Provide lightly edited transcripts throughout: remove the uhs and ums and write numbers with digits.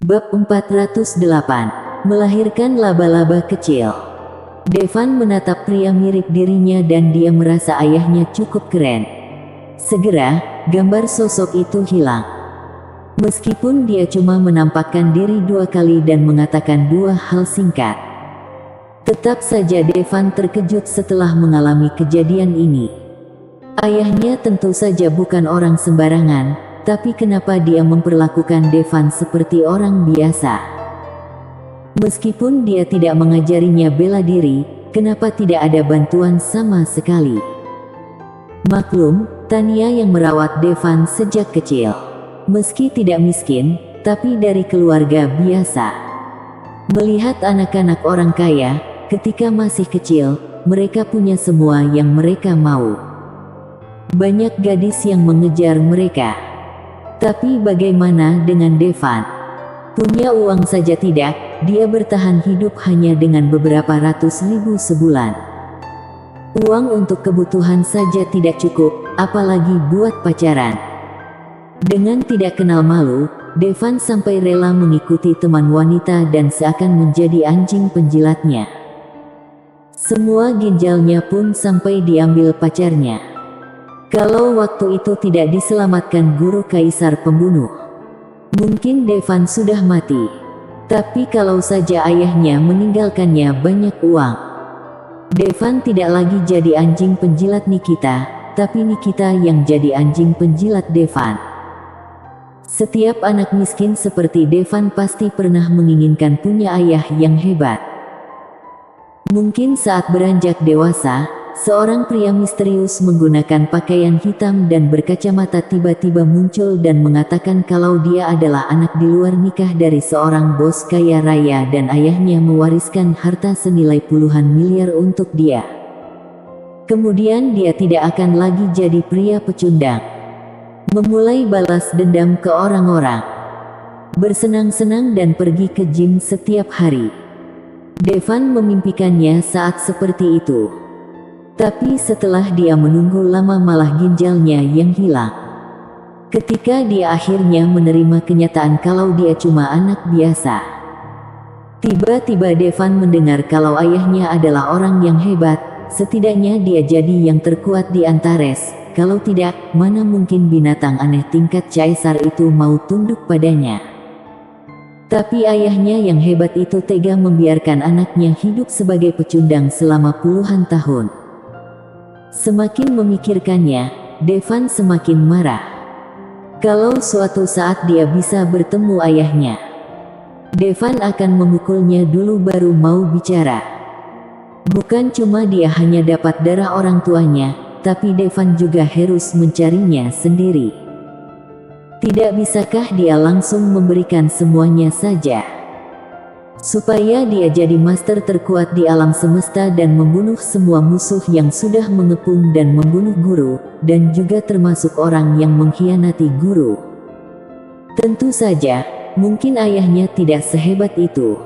Bab 408. Melahirkan laba-laba kecil. Devan menatap pria mirip dirinya dan dia merasa ayahnya cukup keren. Segera, gambar sosok itu hilang. Meskipun dia cuma menampakkan diri 2 kali dan mengatakan 2 hal singkat. Tetap saja Devan terkejut setelah mengalami kejadian ini. Ayahnya tentu saja bukan orang sembarangan, tapi kenapa dia memperlakukan Devan seperti orang biasa? Meskipun dia tidak mengajarinya bela diri, kenapa tidak ada bantuan sama sekali? Maklum, Tania yang merawat Devan sejak kecil. Meski tidak miskin, tapi dari keluarga biasa. Melihat anak-anak orang kaya, ketika masih kecil, mereka punya semua yang mereka mau. Banyak gadis yang mengejar mereka. Tapi bagaimana dengan Devan? Punya uang saja tidak, dia bertahan hidup hanya dengan beberapa ratus ribu sebulan. Uang untuk kebutuhan saja tidak cukup, apalagi buat pacaran. Dengan tidak kenal malu, Devan sampai rela mengikuti teman wanita dan seakan menjadi anjing penjilatnya. Semua ginjalnya pun sampai diambil pacarnya. Kalau waktu itu tidak diselamatkan guru kaisar pembunuh, mungkin Devan sudah mati. Tapi kalau saja ayahnya meninggalkannya banyak uang, Devan tidak lagi jadi anjing penjilat Nikita, tapi Nikita yang jadi anjing penjilat Devan. Setiap anak miskin seperti Devan pasti pernah menginginkan punya ayah yang hebat. Mungkin saat beranjak dewasa, seorang pria misterius menggunakan pakaian hitam dan berkacamata tiba-tiba muncul dan mengatakan kalau dia adalah anak di luar nikah dari seorang bos kaya raya dan ayahnya mewariskan harta senilai puluhan miliar untuk dia. Kemudian dia tidak akan lagi jadi pria pecundang. Memulai balas dendam ke orang-orang. Bersenang-senang dan pergi ke gym setiap hari. Devan memimpikannya saat seperti itu. Tapi setelah dia menunggu lama malah ginjalnya yang hilang. Ketika dia akhirnya menerima kenyataan kalau dia cuma anak biasa. Tiba-tiba Devan mendengar kalau ayahnya adalah orang yang hebat, setidaknya dia jadi yang terkuat di Antares. Kalau tidak, mana mungkin binatang aneh tingkat caesar itu mau tunduk padanya. Tapi ayahnya yang hebat itu tega membiarkan anaknya hidup sebagai pecundang selama puluhan tahun. Semakin memikirkannya, Devan semakin marah. Kalau suatu saat dia bisa bertemu ayahnya, Devan akan memukulnya dulu baru mau bicara. Bukan cuma dia hanya dapat darah orang tuanya, tapi Devan juga harus mencarinya sendiri. Tidak bisakah dia langsung memberikan semuanya saja? Supaya dia jadi master terkuat di alam semesta dan membunuh semua musuh yang sudah mengepung dan membunuh guru, dan juga termasuk orang yang mengkhianati guru. Tentu saja, mungkin ayahnya tidak sehebat itu.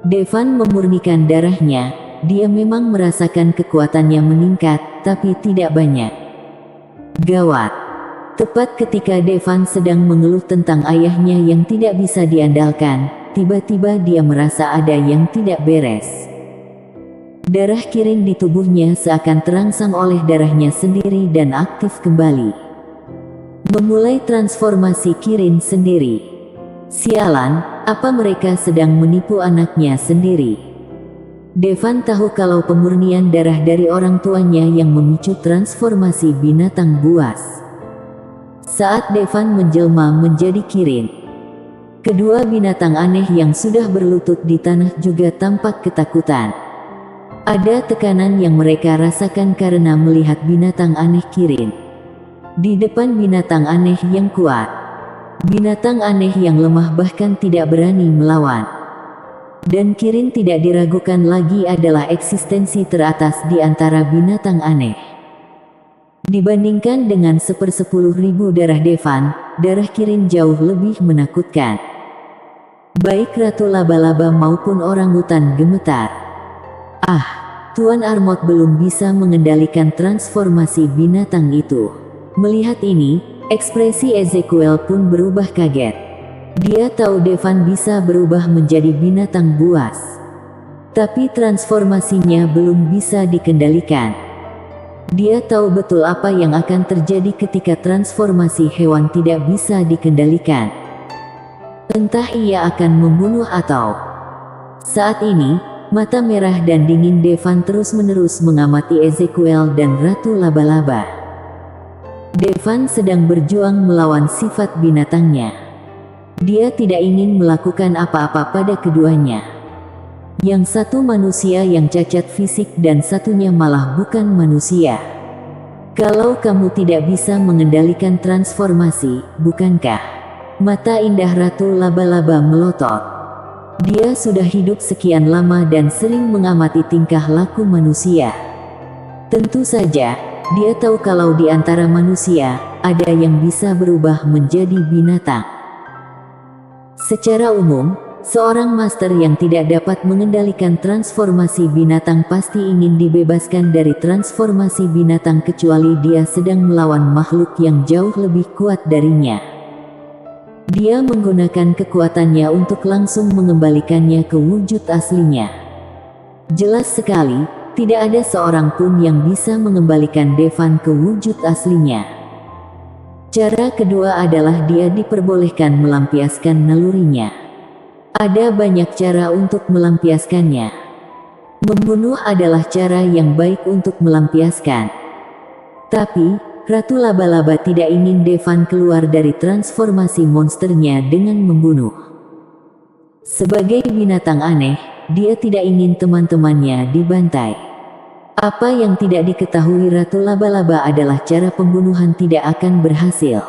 Devan memurnikan darahnya, dia memang merasakan kekuatannya meningkat, tapi tidak banyak. Gawat. Tepat ketika Devan sedang mengeluh tentang ayahnya yang tidak bisa diandalkan, tiba-tiba dia merasa ada yang tidak beres. Darah Kirin di tubuhnya seakan terangsang oleh darahnya sendiri dan aktif kembali. Memulai transformasi Kirin sendiri. Sialan, apa mereka sedang menipu anaknya sendiri? Devan tahu kalau pemurnian darah dari orang tuanya yang memicu transformasi binatang buas. Saat Devan menjelma menjadi Kirin, kedua binatang aneh yang sudah berlutut di tanah juga tampak ketakutan. Ada tekanan yang mereka rasakan karena melihat binatang aneh Kirin di depan binatang aneh yang kuat. Binatang aneh yang lemah bahkan tidak berani melawan. Dan Kirin tidak diragukan lagi adalah eksistensi teratas di antara binatang aneh. Dibandingkan dengan 1/10.000 darah Devan, darah Kirin jauh lebih menakutkan. Baik Ratu Laba-Laba maupun orangutan gemetar. Ah, Tuan Armot belum bisa mengendalikan transformasi binatang itu. Melihat ini, ekspresi Ezekiel pun berubah kaget. Dia tahu Devan bisa berubah menjadi binatang buas. Tapi transformasinya belum bisa dikendalikan. Dia tahu betul apa yang akan terjadi ketika transformasi hewan tidak bisa dikendalikan. Entah ia akan membunuh atau... Saat ini, mata merah dan dingin Devan terus-menerus mengamati Ezekiel dan Ratu Laba-Laba. Devan sedang berjuang melawan sifat binatangnya. Dia tidak ingin melakukan apa-apa pada keduanya. Yang satu manusia yang cacat fisik dan satunya malah bukan manusia. Kalau kamu tidak bisa mengendalikan transformasi, bukankah? Mata indah Ratu Laba-Laba melotot. Dia sudah hidup sekian lama dan sering mengamati tingkah laku manusia. Tentu saja, dia tahu kalau di antara manusia, ada yang bisa berubah menjadi binatang. Secara umum, seorang master yang tidak dapat mengendalikan transformasi binatang pasti ingin dibebaskan dari transformasi binatang kecuali dia sedang melawan makhluk yang jauh lebih kuat darinya. Dia menggunakan kekuatannya untuk langsung mengembalikannya ke wujud aslinya. Jelas sekali, tidak ada seorang pun yang bisa mengembalikan Devan ke wujud aslinya. Cara kedua adalah dia diperbolehkan melampiaskan nalurinya. Ada banyak cara untuk melampiaskannya. Membunuh adalah cara yang baik untuk melampiaskan. Tapi, Ratu Laba-Laba tidak ingin Devan keluar dari transformasi monsternya dengan membunuh. Sebagai binatang aneh, dia tidak ingin teman-temannya dibantai. Apa yang tidak diketahui Ratu Laba-Laba adalah cara pembunuhan tidak akan berhasil.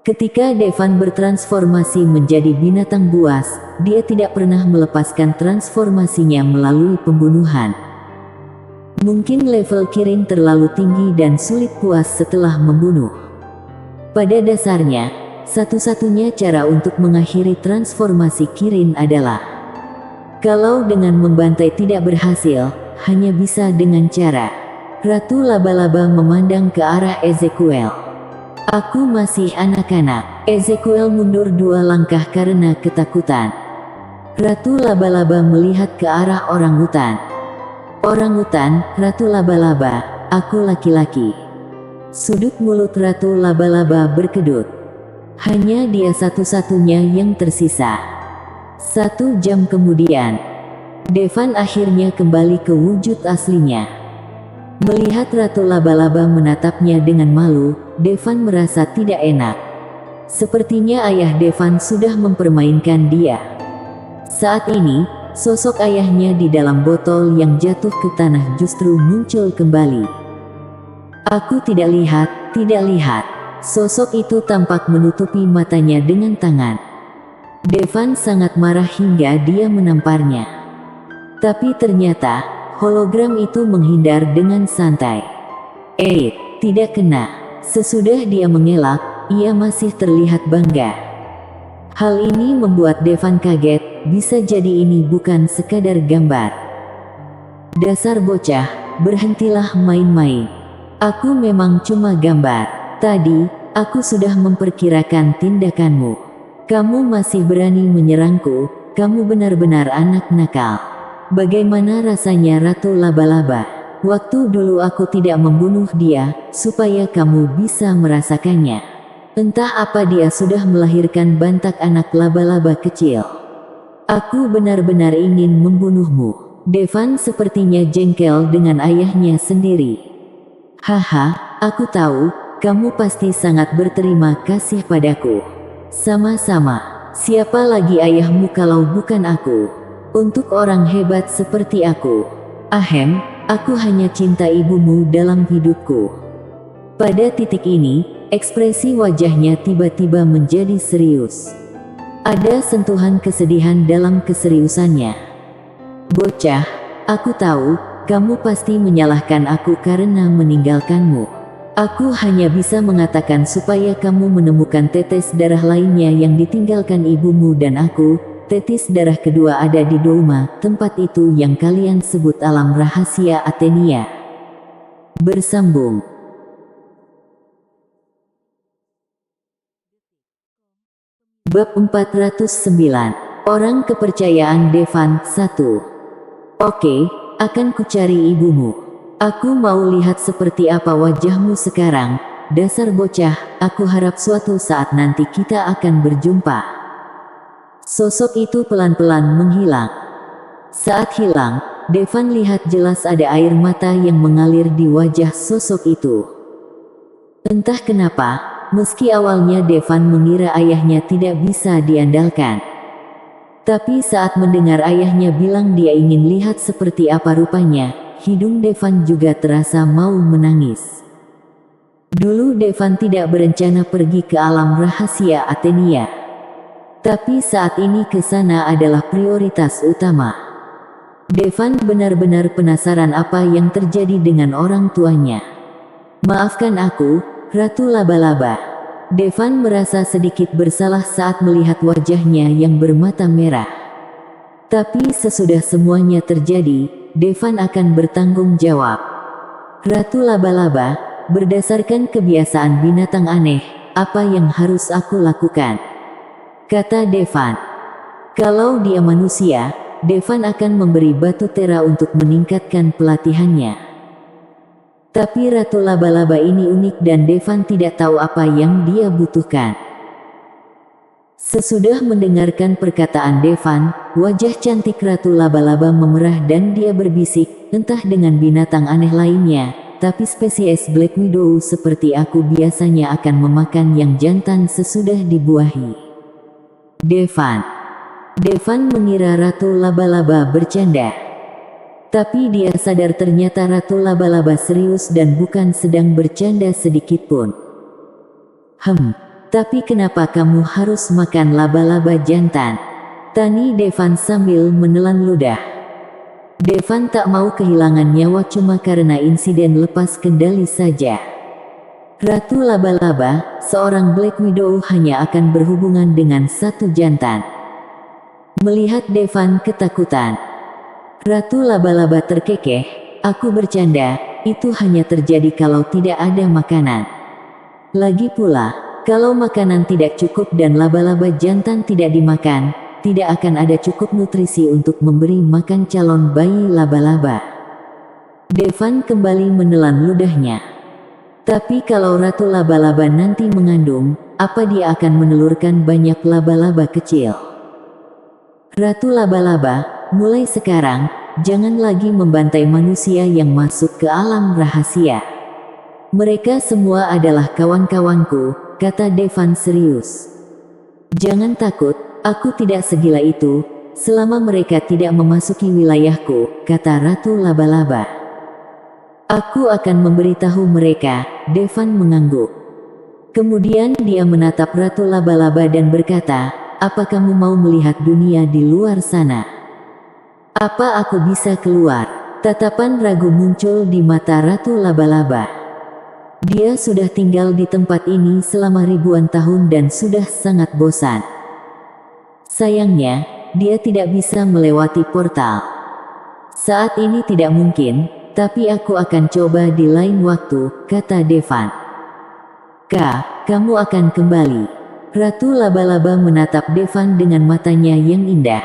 Ketika Devan bertransformasi menjadi binatang buas, dia tidak pernah melepaskan transformasinya melalui pembunuhan. Mungkin level Kirin terlalu tinggi dan sulit puas setelah membunuh. Pada dasarnya, satu-satunya cara untuk mengakhiri transformasi Kirin adalah kalau dengan membantai tidak berhasil, hanya bisa dengan cara. Ratu Laba-Laba memandang ke arah Ezekiel. Aku masih anak-anak. Ezekiel mundur 2 langkah karena ketakutan. Ratu Laba-Laba melihat ke arah orangutan. Orangutan, Ratu Laba-Laba, aku laki-laki. Sudut mulut Ratu Laba-Laba berkedut. Hanya dia satu-satunya yang tersisa. 1 jam kemudian, Devan akhirnya kembali ke wujud aslinya. Melihat Ratu Laba-Laba menatapnya dengan malu, Devan merasa tidak enak. Sepertinya ayah Devan sudah mempermainkan dia. Saat ini, sosok ayahnya di dalam botol yang jatuh ke tanah justru muncul kembali. Aku tidak lihat. Sosok itu tampak menutupi matanya dengan tangan. Devan sangat marah hingga dia menamparnya. Tapi ternyata, hologram itu menghindar dengan santai. Tidak kena. Sesudah dia mengelak, ia masih terlihat bangga. Hal ini membuat Devan kaget, bisa jadi ini bukan sekadar gambar. Dasar bocah, berhentilah main-main. Aku memang cuma gambar. Tadi, aku sudah memperkirakan tindakanmu. Kamu masih berani menyerangku, kamu benar-benar anak nakal. Bagaimana rasanya Ratu Laba-Laba? Waktu dulu aku tidak membunuh dia, supaya kamu bisa merasakannya. Entah apa dia sudah melahirkan bantak anak laba-laba kecil. Aku benar-benar ingin membunuhmu. Devan sepertinya jengkel dengan ayahnya sendiri. Haha, aku tahu, kamu pasti sangat berterima kasih padaku. Sama-sama, siapa lagi ayahmu kalau bukan aku? Untuk orang hebat seperti aku. Ahem, aku hanya cinta ibumu dalam hidupku. Pada titik ini, ekspresi wajahnya tiba-tiba menjadi serius. Ada sentuhan kesedihan dalam keseriusannya. Bocah, aku tahu, kamu pasti menyalahkan aku karena meninggalkanmu. Aku hanya bisa mengatakan supaya kamu menemukan tetes darah lainnya yang ditinggalkan ibumu dan aku. Tetes darah kedua ada di Douma, tempat itu yang kalian sebut alam rahasia Athenia. Bersambung. Bab 409. Orang kepercayaan Devan 1. Oke, akan kucari ibumu. Aku mau lihat seperti apa wajahmu sekarang, dasar bocah. Aku harap suatu saat nanti kita akan berjumpa. Sosok itu pelan-pelan menghilang. Saat hilang, Devan lihat jelas ada air mata yang mengalir di wajah sosok itu. Entah kenapa, meski awalnya Devan mengira ayahnya tidak bisa diandalkan. Tapi saat mendengar ayahnya bilang dia ingin lihat seperti apa rupanya, hidung Devan juga terasa mau menangis. Dulu Devan tidak berencana pergi ke alam rahasia Athenia. Tapi saat ini ke sana adalah prioritas utama. Devan benar-benar penasaran apa yang terjadi dengan orang tuanya. Maafkan aku, Ratu Laba-Laba. Devan merasa sedikit bersalah saat melihat wajahnya yang bermata merah. Tapi sesudah semuanya terjadi, Devan akan bertanggung jawab. Ratu Laba-Laba, berdasarkan kebiasaan binatang aneh, apa yang harus aku lakukan? Kata Devan. Kalau dia manusia, Devan akan memberi batu tera untuk meningkatkan pelatihannya. Tapi Ratu Laba-Laba ini unik dan Devan tidak tahu apa yang dia butuhkan. Sesudah mendengarkan perkataan Devan, wajah cantik Ratu Laba-Laba memerah dan dia berbisik, entah dengan binatang aneh lainnya, tapi spesies Black Widow seperti aku biasanya akan memakan yang jantan sesudah dibuahi. Devan mengira Ratu Laba-Laba bercanda. Tapi dia sadar ternyata Ratu Laba-Laba serius dan bukan sedang bercanda sedikitpun. Tapi kenapa kamu harus makan laba-laba jantan? Tanya Devan sambil menelan ludah. Devan tak mau kehilangan nyawa cuma karena insiden lepas kendali saja. Ratu Laba-Laba, seorang Black Widow hanya akan berhubungan dengan satu jantan. Melihat Devan ketakutan, Ratu Laba-Laba terkekeh, aku bercanda, itu hanya terjadi kalau tidak ada makanan. Lagi pula, kalau makanan tidak cukup dan laba-laba jantan tidak dimakan, tidak akan ada cukup nutrisi untuk memberi makan calon bayi laba-laba. Devan kembali menelan ludahnya. Tapi kalau Ratu Laba-Laba nanti mengandung, apa dia akan menelurkan banyak laba-laba kecil? Ratu Laba-Laba, mulai sekarang, jangan lagi membantai manusia yang masuk ke alam rahasia. Mereka semua adalah kawan-kawanku, kata Devan serius. Jangan takut, aku tidak segila itu, selama mereka tidak memasuki wilayahku, kata Ratu Laba-Laba. Aku akan memberitahu mereka, Devan mengangguk. Kemudian dia menatap Ratu Laba-Laba dan berkata, apa kamu mau melihat dunia di luar sana? Apa aku bisa keluar? Tatapan ragu muncul di mata Ratu Laba-Laba. Dia sudah tinggal di tempat ini selama ribuan tahun dan sudah sangat bosan. Sayangnya, dia tidak bisa melewati portal. Saat ini tidak mungkin, tapi aku akan coba di lain waktu, kata Devan. Kamu akan kembali. Ratu Laba-Laba menatap Devan dengan matanya yang indah.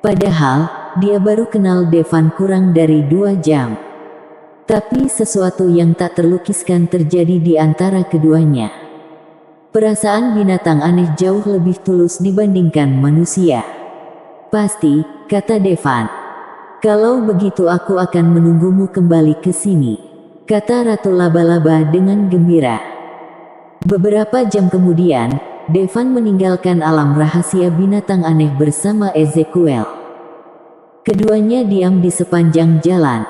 Padahal, dia baru kenal Devan kurang dari 2 jam. Tapi sesuatu yang tak terlukiskan terjadi di antara keduanya. Perasaan binatang aneh jauh lebih tulus dibandingkan manusia. Pasti, kata Devan. Kalau begitu aku akan menunggumu kembali ke sini, kata Ratu Laba-Laba dengan gembira. Beberapa jam kemudian, Devan meninggalkan alam rahasia binatang aneh bersama Ezekiel. Keduanya diam di sepanjang jalan.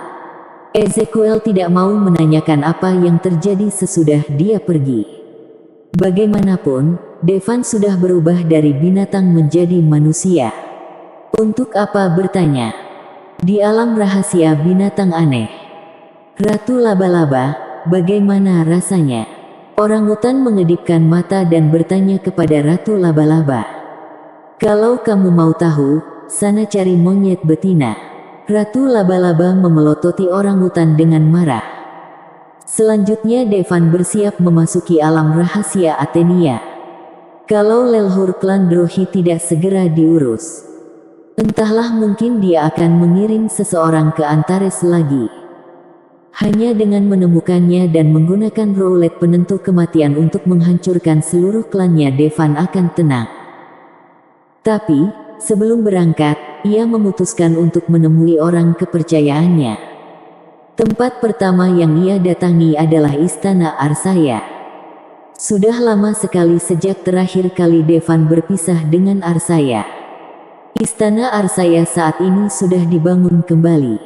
Ezekiel tidak mau menanyakan apa yang terjadi sesudah dia pergi. Bagaimanapun, Devan sudah berubah dari binatang menjadi manusia. Untuk apa bertanya? Di alam rahasia binatang aneh. Ratu Laba-Laba, bagaimana rasanya? Orangutan mengedipkan mata dan bertanya kepada Ratu Laba-Laba. Kalau kamu mau tahu, sana cari monyet betina. Ratu Laba-Laba memelototi orangutan dengan marah. Selanjutnya Devan bersiap memasuki alam rahasia Athenia. Kalau leluhur klan Drohi tidak segera diurus, entahlah, mungkin dia akan mengirim seseorang ke Antares lagi. Hanya dengan menemukannya dan menggunakan roulette penentu kematian untuk menghancurkan seluruh klannya, Devan akan tenang. Tapi, sebelum berangkat, ia memutuskan untuk menemui orang kepercayaannya. Tempat pertama yang ia datangi adalah Istana Arsaya. Sudah lama sekali sejak terakhir kali Devan berpisah dengan Arsaya. Istana Arsaya saat ini sudah dibangun kembali.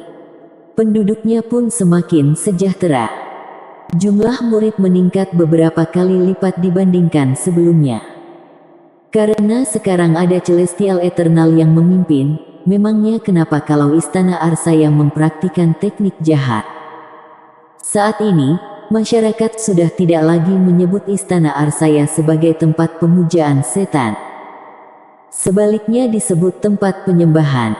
Penduduknya pun semakin sejahtera. Jumlah murid meningkat beberapa kali lipat dibandingkan sebelumnya. Karena sekarang ada Celestial Eternal yang memimpin, memangnya kenapa kalau Istana Arsaya mempraktikkan teknik jahat? Saat ini, masyarakat sudah tidak lagi menyebut Istana Arsaya sebagai tempat pemujaan setan. Sebaliknya disebut tempat penyembahan.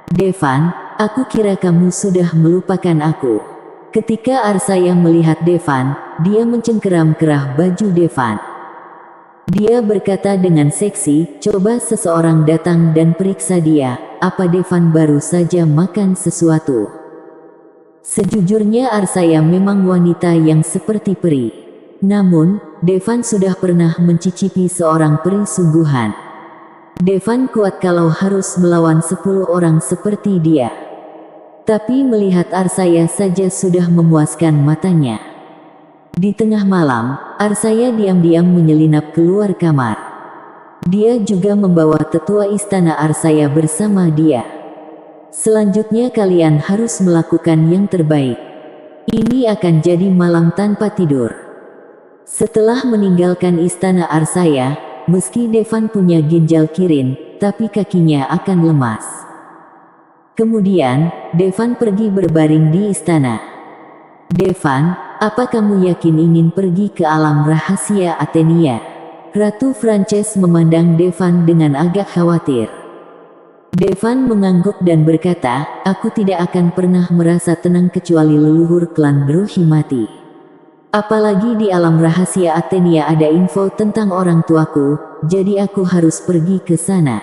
Devan, aku kira kamu sudah melupakan aku. Ketika Arsaya melihat Devan, dia mencengkeram kerah baju Devan. Dia berkata dengan seksi, coba seseorang datang dan periksa dia, apa Devan baru saja makan sesuatu. Sejujurnya Arsaya memang wanita yang seperti peri. Namun, Devan sudah pernah mencicipi seorang peri sungguhan. Devan kuat kalau harus melawan 10 orang seperti dia. Tapi melihat Arsaya saja sudah memuaskan matanya. Di tengah malam, Arsaya diam-diam menyelinap keluar kamar. Dia juga membawa tetua Istana Arsaya bersama dia. Selanjutnya kalian harus melakukan yang terbaik. Ini akan jadi malam tanpa tidur. Setelah meninggalkan Istana Arsaya, meski Devan punya ginjal kirin, tapi kakinya akan lemas. Kemudian, Devan pergi berbaring di istana. Devan, apa kamu yakin ingin pergi ke alam rahasia Athenia? Ratu Frances memandang Devan dengan agak khawatir. Devan mengangguk dan berkata, aku tidak akan pernah merasa tenang kecuali leluhur klan Drohi mati. Apalagi di alam rahasia Athenia ada info tentang orang tuaku, jadi aku harus pergi ke sana.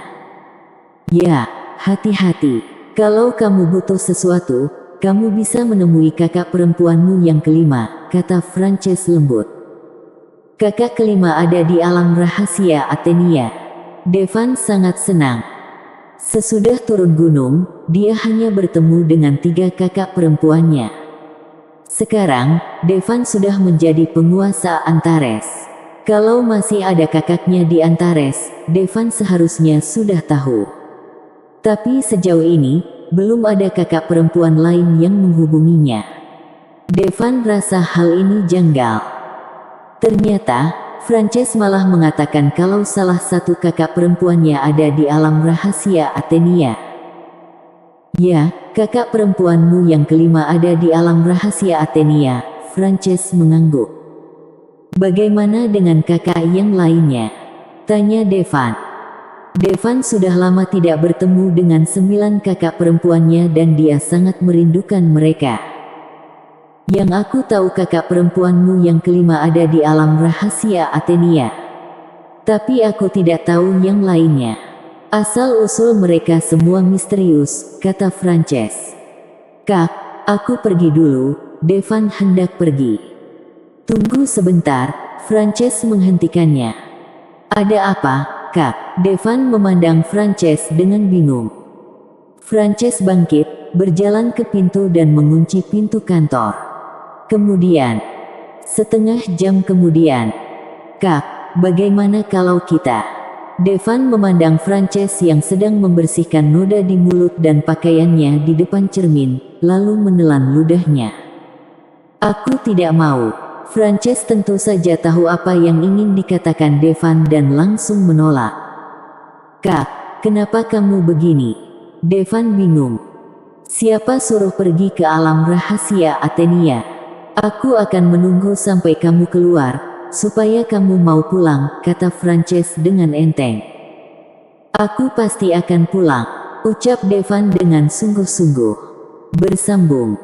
Ya, hati-hati. Kalau kamu butuh sesuatu, kamu bisa menemui kakak perempuanmu yang kelima, kata Frances lembut. Kakak kelima ada di alam rahasia Athenia. Devan sangat senang. Sesudah turun gunung, dia hanya bertemu dengan 3 kakak perempuannya. Sekarang, Devan sudah menjadi penguasa Antares. Kalau masih ada kakaknya di Antares, Devan seharusnya sudah tahu. Tapi sejauh ini, belum ada kakak perempuan lain yang menghubunginya. Devan rasa hal ini janggal. Ternyata, Frances malah mengatakan kalau salah satu kakak perempuannya ada di alam rahasia Athenia. Ya, kakak perempuanmu yang kelima ada di alam rahasia Athenia, Frances mengangguk. Bagaimana dengan kakak yang lainnya? Tanya Devan. Devan sudah lama tidak bertemu dengan 9 kakak perempuannya dan dia sangat merindukan mereka. Yang aku tahu kakak perempuanmu yang kelima ada di alam rahasia Athenia. Tapi aku tidak tahu yang lainnya. Asal-usul mereka semua misterius, kata Frances. Kak, aku pergi dulu, Devan hendak pergi. Tunggu sebentar, Frances menghentikannya. Ada apa, Kak? Devan memandang Frances dengan bingung. Frances bangkit, berjalan ke pintu dan mengunci pintu kantor. Kemudian, setengah jam kemudian, Kak, bagaimana kalau kita? Devan memandang Frances yang sedang membersihkan noda di mulut dan pakaiannya di depan cermin, lalu menelan ludahnya. Aku tidak mau. Frances tentu saja tahu apa yang ingin dikatakan Devan dan langsung menolak. Kak, kenapa kamu begini? Devan bingung. Siapa suruh pergi ke alam rahasia Athenia? Aku akan menunggu sampai kamu keluar, supaya kamu mau pulang, kata Frances dengan enteng. Aku pasti akan pulang, ucap Devan dengan sungguh-sungguh. Bersambung.